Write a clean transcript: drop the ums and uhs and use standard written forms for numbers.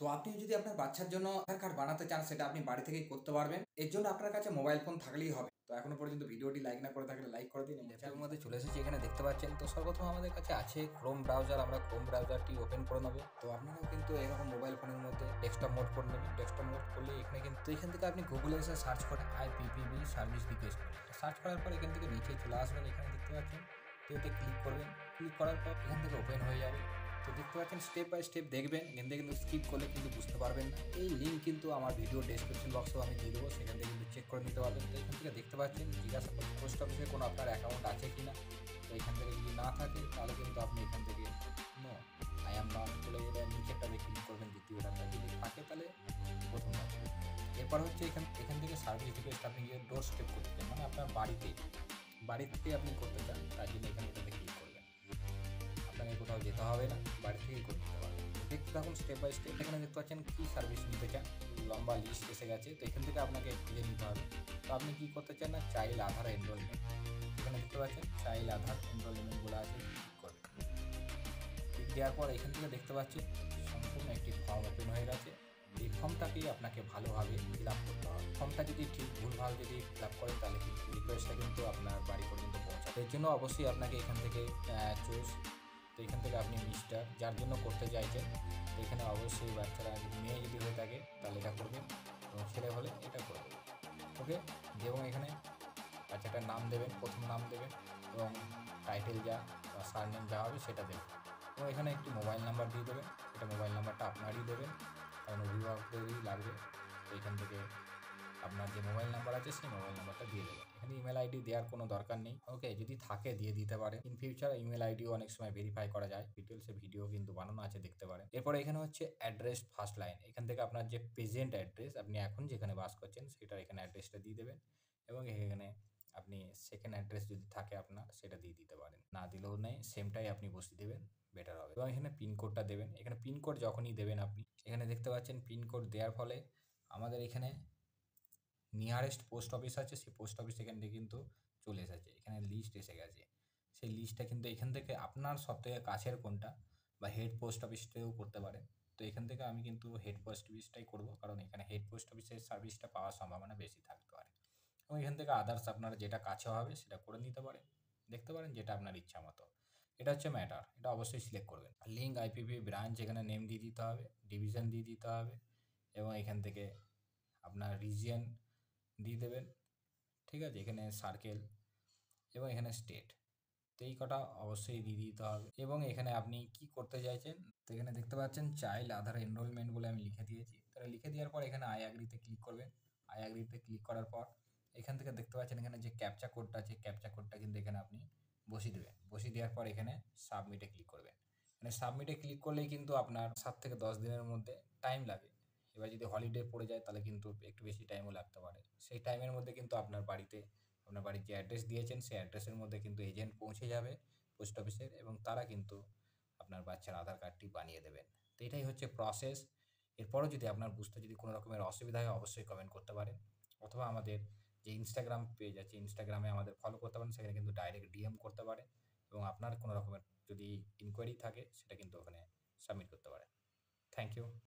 তো আপনি যদি আপনার বাচ্চার জন্য আধার কার্ড বানাতে চান সেটা আপনি বাড়ি থেকেই করতে পারবেন। এর জন্য আপনার কাছে মোবাইল ফোন থাকলেই হবে। তো এখনো পর্যন্ত ভিডিওটি লাইক না করে থাকলে লাইক করে দিন। ল্যাপটপের মধ্যে চলে এসেছি, এখানে দেখতে পাচ্ছেন। তো সর্বপ্রথম আমাদের কাছে আছে ক্রোম ব্রাউজার। আমরা ক্রোম ব্রাউজারটি ওপেন করে নেবো। তো আপনারাও কিন্তু এরকম মোবাইল ফোনের মধ্যে ডেস্কটপ মোড করে নেবেন। ডেস্কটপ মোড করলে এখানে কিন্তু এখান থেকে আপনি গুগলে এসে সার্চ করে আইপিপিবি সার্ভিস রিকোয়েস্ট করবেন। সার্চ করার পর এখান থেকে নিচে চলে আসবেন, এখানে দেখতে পাচ্ছেন। তো এতে ক্লিক করবেন। ক্লিক করার পর এখান থেকে ওপেন হয়ে যাবে। তো দেখতে পাচ্ছেন স্টেপ বাই স্টেপ দেখবেন, এখান থেকে কিন্তু স্কিপ করলে কিন্তু বুঝতে পারবেন না। এই লিঙ্ক কিন্তু আমার ভিডিও ডেসক্রিপশন বক্সেও আমি দিয়ে দেবো, সেখান থেকে কিন্তু চেক করে নিতে পারবেন। তো এখান থেকে দেখতে পাচ্ছেন জিজ্ঞাসা করুন পোস্ট অফিসে কোনো আপনার অ্যাকাউন্ট আছে কি না। তো এখান থেকে যদি না থাকে তাহলে কিন্তু আপনি এখান থেকে নো আই অ্যাম নট বলে এটা নিচেরটাতে ক্লিক করবেন, দ্বিতীয়টাতে যদি থাকে তাহলে প্রথমটা। এরপর হচ্ছে এখান থেকে সার্ভিস রিকোয়েস্ট আপনি গিয়ে ডোর স্টেপ করতে চান, মানে আপনার বাড়িতে আপনি করতে চান, তার জন্য এখানটাতে ক্লিক করবেন। আপনাকে কোথাও যেতে হবে না, বাড়ি থেকেই করে নিতে পারবেন। দেখতে থাকুন স্টেপ বাই স্টেপ। এখানে দেখতে পাচ্ছেন কী সার্ভিস নিতে চান, লম্বা লিস্ট এসে গেছে। তো এখান থেকে আপনাকে খুঁজে নিতে হবে। তো আপনি কী করতে চান না, চাইল্ড আধার এনরোলমেন্ট। এখানে দেখতে পাচ্ছেন চাইল্ড আধার এনরোলমেন্ট বলে আছে, ক্লিক করবেন। ক্লিক দেওয়ার পর এখান থেকে দেখতে পাচ্ছেন সম্পূর্ণ একটি ফর্ম ওপেন হয়ে গেছে। এই ফর্মটাকেই আপনাকে ভালোভাবে ফিল আপ করতে হবে। ফর্মটা যদি ঠিক ভুলভাল যদি ফিল আপ করেন তাহলে কিন্তু রিকোয়েস্টটা কিন্তু আপনার বাড়ি পর্যন্ত পৌঁছাবে। এর জন্য অবশ্যই আপনাকে এখান থেকে চুজ, তো এখান থেকে আপনি মিস্টার যার জন্য করতে চাইছেন, তো এখানে অবশ্যই বাচ্চারা যদি মেয়ে যদি হয়ে থাকে তাহলে এটা করবেন, এবং ছেলে হলে এটা করবেন। ওকে, এবং এখানে বাচ্চাটার নাম দেবেন, প্রথম নাম দেবেন, এবং টাইটেল যা বা সারনেম যা হবে সেটা দেবেন। এবং এখানে একটি মোবাইল নাম্বার দিয়ে দেবেন, এটা মোবাইল নাম্বারটা আপনারই দেবেন, কারণ অভিভাবকদেরই লাগবে। তো এখান থেকে আপনার যে মোবাইল নাম্বার আছে সেই মোবাইল নাম্বারটা দিয়ে দেবেন। এখানে ইমেল আইডি দেওয়ার কোনো দরকার নেই। ওকে, যদি থাকে দিয়ে দিতে পারে। ইন ফিউচার ইমেল আইডিও অনেক সময় ভেরিফাই করা যায়, ডিটেলসে ভিডিও কিন্তু বানানো আছে, দেখতে পারেন। এরপরে এখানে হচ্ছে অ্যাড্রেস ফার্স্ট লাইন। এখান থেকে আপনার যে প্রেজেন্ট অ্যাড্রেস, আপনি এখন যেখানে বাস করছেন সেটার এখানে অ্যাড্রেসটা দিয়ে দেবেন, এবং এখানে আপনি সেকেন্ড অ্যাড্রেস যদি থাকে আপনার সেটা দিয়ে দিতে পারেন, না দিলেও নেই, সেমটাই আপনি বসিয়ে দেবেন, বেটার হবে। এবং এখানে পিনকোডটা দেবেন। এখানে পিনকোড যখনই দেবেন আপনি এখানে দেখতে পাচ্ছেন পিনকোড দেওয়ার ফলে আমাদের এখানে নিয়ারেস্ট পোস্ট অফিস আছে, সেই পোস্ট অফিস এখান থেকে কিন্তু চলে এসেছে, এখানে লিস্ট এসে গেছে। সেই লিস্টটা কিন্তু এখান থেকে আপনার সবথেকে কাছের কোনটা, বা হেড পোস্ট অফিসটাও করতে পারেন। তো এখান থেকে আমি কিন্তু হেড পোস্ট অফিসটাই করব, কারণ এখানে হেড পোস্ট অফিসের সার্ভিসটা পাওয়ার সম্ভাবনা বেশি থাকতে পারে। এবং এখান থেকে আদার্স আপনার যেটা কাছে হবে সেটা করে নিতে পারেন, দেখতে পারেন যেটা আপনার ইচ্ছা মতো। এটা হচ্ছে ম্যাটার, এটা অবশ্যই সিলেক্ট করবেন। লিঙ্ক আইপিপি ব্রাঞ্চ এখানে নেম দিয়ে দিতে হবে, ডিভিশন দিয়ে দিতে হবে, এবং এখান থেকে আপনার রিজিয়ন দিয়ে দেবেন, ঠিক আছে। এখানে সার্কেল এবং এখানে স্টেট, তো এই কটা অবশ্যই দিয়ে দিতে হবে। এবং এখানে আপনি কি করতে চাইছেন, তো এখানে দেখতে পাচ্ছেন চাইল্ড আধার এনরোলমেন্ট বলে আমি লিখে দিয়েছি। তাহলে লিখে দেওয়ার পর এখানে আই অ্যাগ্রিতে ক্লিক করবেন। আই অ্যাগ্রিতে ক্লিক করার পর এখান থেকে দেখতে পাচ্ছেন এখানে যে ক্যাপচা কোডটা আছে, ক্যাপচা কোডটা কিন্তু এখানে আপনি বসিয়ে দেবেন। বসিয়ে দেওয়ার পর এখানে সাবমিটে ক্লিক করবেন। এখানে সাবমিটে ক্লিক করলেই কিন্তু আপনার 7 থেকে 10 দিনের মধ্যে টাইম লাগে। এবার যদি হলিডে পড়ে যায় তাহলে কিন্তু একটু বেশি টাইমও লাগতে পারে। সেই টাইমের মধ্যে কিন্তু আপনার বাড়ির যে অ্যাড্রেস দিয়েছেন সেই অ্যাড্রেসের মধ্যে কিন্তু এজেন্ট পৌঁছে যাবে পোস্ট অফিসের, এবং তারা কিন্তু আপনার বাচ্চার আধার কার্ডটি বানিয়ে দেবেন। তো এটাই হচ্ছে প্রসেস। এরপরও যদি আপনার বুঝতে যদি কোনো রকমের অসুবিধা হয় অবশ্যই কমেন্ট করতে পারেন, অথবা আমাদের যে ইনস্টাগ্রাম পেজ আছে ইনস্টাগ্রামে আমাদের ফলো করতে পারেন, সেখানে কিন্তু ডাইরেক্ট ডিএম করতে পারেন, এবং আপনার কোনো রকমের যদি ইনকোয়ারি থাকে সেটা কিন্তু ওখানে সাবমিট করতে পারেন। Thank you.